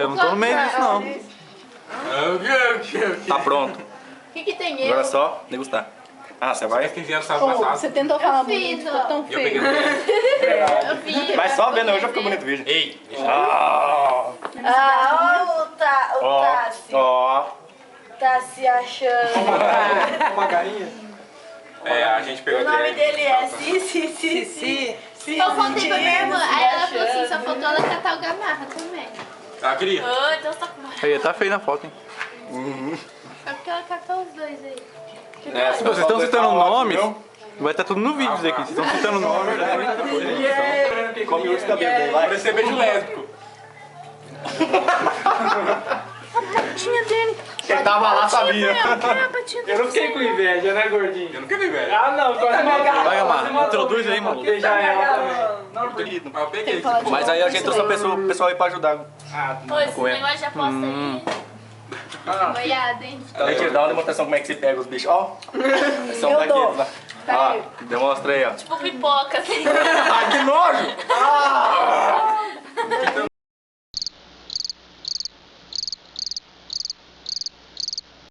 Eu não tô no meio disso, não. Tá pronto. O que tem eu? Agora é só degustar. Ah, você vai? 15 anos sábado passado. Você tentou falar fiz, bonito, ficou tão Eu peguei feio. o Eu vi. Vai só vendo, hoje já ficou bonito o vídeo. Ei! Ah, Ah, ó o ó, Tassi. ó. Tá se achando. Uma galinha. É, a gente pegou O nome direto. dele é Si. Eu contei pra minha irmã. Aí ela falou assim, só faltou ela catar o gamarra também. Ah, queria? Ah, então você tá com Aí, tá feio na foto, hein? É porque ela catou os dois aí. É, se vocês estão citando nomes, vai estar tudo no vídeo isso aqui. Vocês estão citando nomes. Come o cabelo dele, vai. Parecia beijo lésbico. Patinha dele. Quem tava lá sabia. Eu não fiquei com inveja, né, gordinho? Eu nunca vi, velho. Ah, não, quase matou. Vai, Amar. Introduz aí, maluco. Beijar ela também. Mas eu peguei. Mas aí a gente trouxe o pessoal aí pra ajudar. Pô, esse negócio de aposta aí. Boiada, hein? Deixa eu dar uma demonstração como é que se pega os bichos. Ó, são Eu daqueles dou. lá. Ah, demonstra aí, ó. Tipo pipoca, assim. Ai, que nojo!